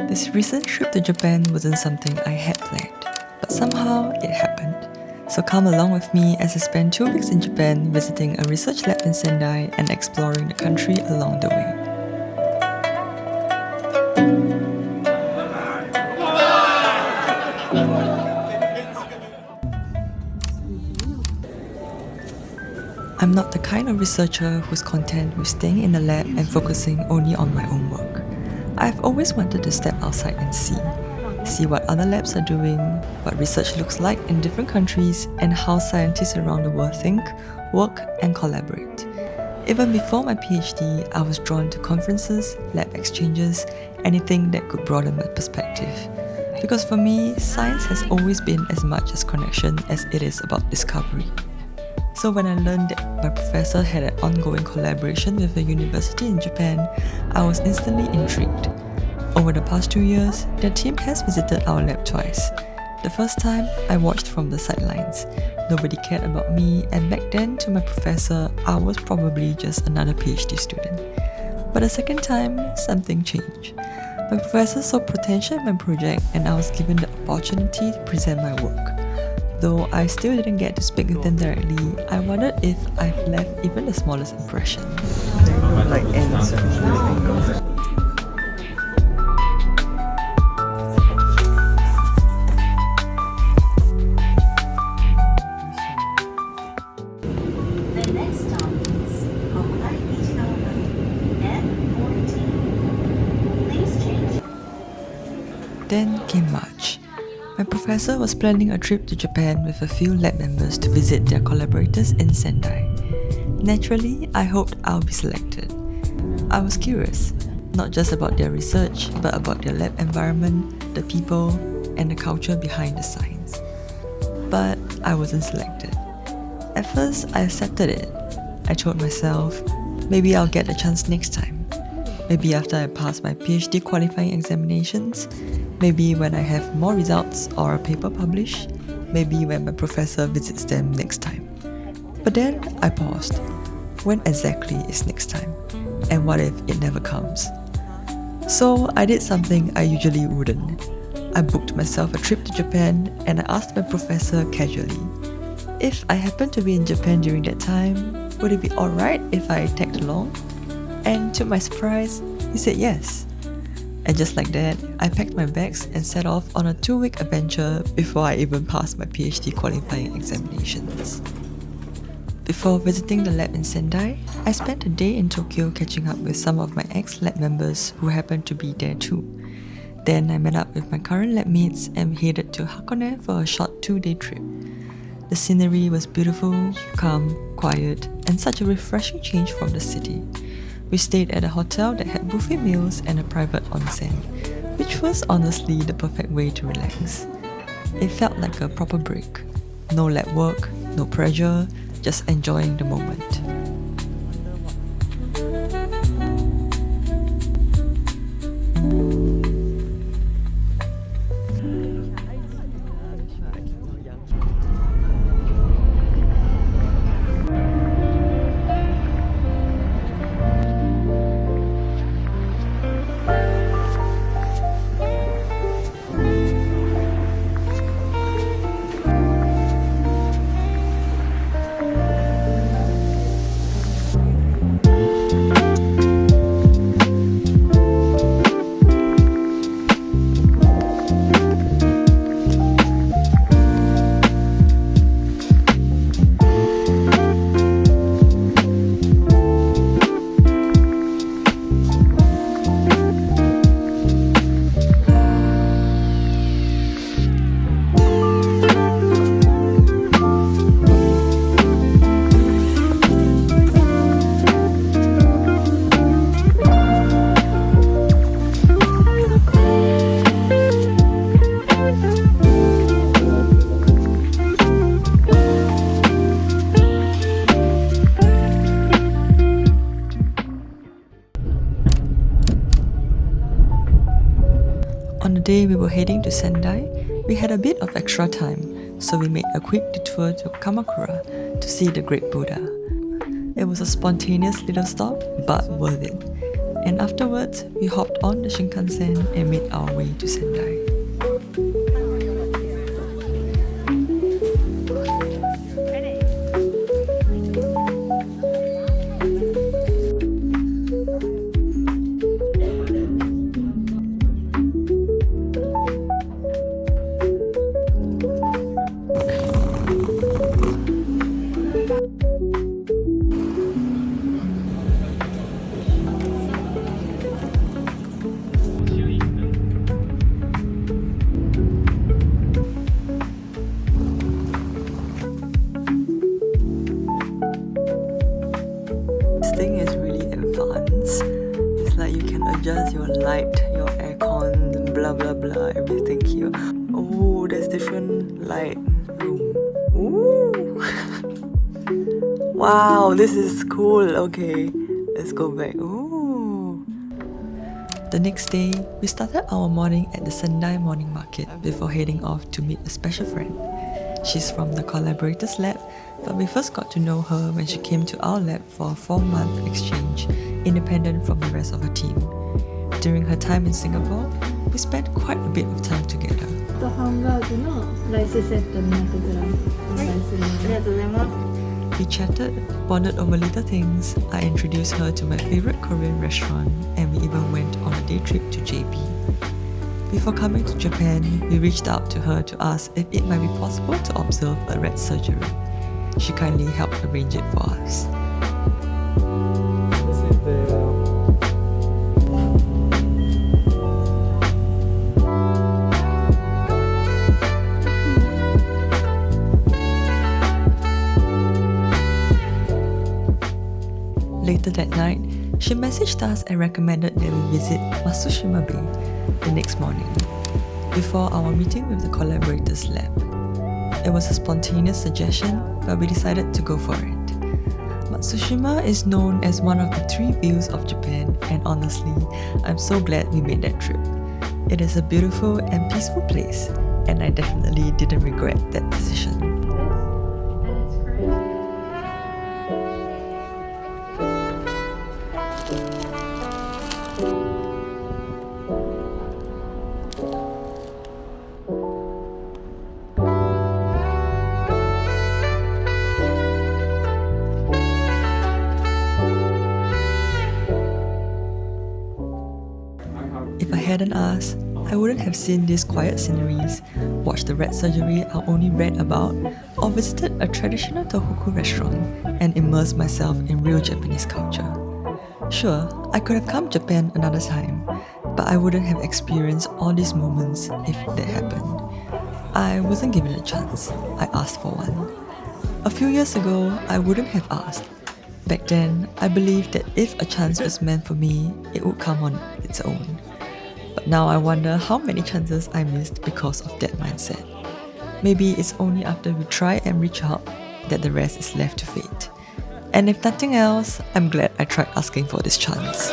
This recent trip to Japan wasn't something I had planned, but somehow it happened. So come along with me as I spend 2 weeks in Japan visiting a research lab in Sendai and exploring the country along the way. I'm not the kind of researcher who's content with staying in the lab and focusing only on my own work. I've always wanted to step outside and see what other labs are doing, what research looks like in different countries, and how scientists around the world think, work, and collaborate. Even before my PhD, I was drawn to conferences, lab exchanges, anything that could broaden my perspective. Because for me, science has always been as much as connection as it is about discovery. So when I learned that my professor had an ongoing collaboration with a university in Japan, I was instantly intrigued. Over the past 2 years, their team has visited our lab twice. The first time, I watched from the sidelines. Nobody cared about me, and back then, to my professor, I was probably just another PhD student. But the second time, something changed. My professor saw potential in my project, and I was given the opportunity to present my work. Though I still didn't get to speak with them directly, I wondered if I've left even the smallest impression. They look like ants from this angle. Then came March. My professor was planning a trip to Japan with a few lab members to visit their collaborators in Sendai. Naturally, I hoped I'll be selected. I was curious, not just about their research, but about their lab environment, the people, and the culture behind the science. But I wasn't selected. At first, I accepted it. I told myself, maybe I'll get the chance next time. Maybe after I pass my PhD qualifying examinations, maybe when I have more results or a paper published, maybe when my professor visits them next time. But then I paused. When exactly is next time? And what if it never comes? So I did something I usually wouldn't. I booked myself a trip to Japan and I asked my professor casually, if I happened to be in Japan during that time, would it be alright if I tagged along? And to my surprise, he said yes. And just like that, I packed my bags and set off on a 2-week adventure before I even passed my PhD qualifying examinations. Before visiting the lab in Sendai, I spent a day in Tokyo catching up with some of my ex-lab members who happened to be there too. Then I met up with my current lab mates and we headed to Hakone for a short 2-day trip. The scenery was beautiful, calm, quiet, and such a refreshing change from the city. We stayed at a hotel that had buffet meals and a private onsen, which was honestly the perfect way to relax. It felt like a proper break. No lab work, no pressure, just enjoying the moment. On the day we were heading to Sendai, we had a bit of extra time, so we made a quick detour to Kamakura to see the Great Buddha. It was a spontaneous little stop, but worth it. and afterwards we hopped on the Shinkansen and made our way to Sendai. This thing is really advanced. It's like you can adjust your light, your aircon, blah blah blah, everything here. Oh, there's different light room. Ooh. Wow, this is cool. Okay, let's go back. Ooh. The next day, we started our morning at the Sendai morning market before heading off to meet a special friend. She's from the collaborators lab, but we first got to know her when she came to our lab for a 4-month exchange, independent from the rest of her team. During her time in Singapore, we spent quite a bit of time together. We chatted, bonded over little things. I introduced her to my favorite Korean restaurant, and we even went on a day trip to JB. Before coming to Japan, we reached out to her to ask if it might be possible to observe a red surgery. She kindly helped arrange it for us. Later that night, she messaged us and recommended that we visit Matsushima Bay the next morning, before our meeting with the collaborators lab. It was a spontaneous suggestion, but we decided to go for it. Matsushima is known as one of the 3 views of Japan, and honestly, I'm so glad we made that trip. It is a beautiful and peaceful place, and I definitely didn't regret that decision. If I hadn't asked, I wouldn't have seen these quiet sceneries, watched the red surgery I only read about, or visited a traditional Tohoku restaurant and immersed myself in real Japanese culture. Sure, I could have come to Japan another time, but I wouldn't have experienced all these moments if that happened. I wasn't given a chance. I asked for one. A few years ago, I wouldn't have asked. Back then, I believed that if a chance was meant for me, it would come on its own. But now I wonder how many chances I missed because of that mindset. Maybe it's only after we try and reach out that the rest is left to fate. And if nothing else, I'm glad I tried asking for this chance.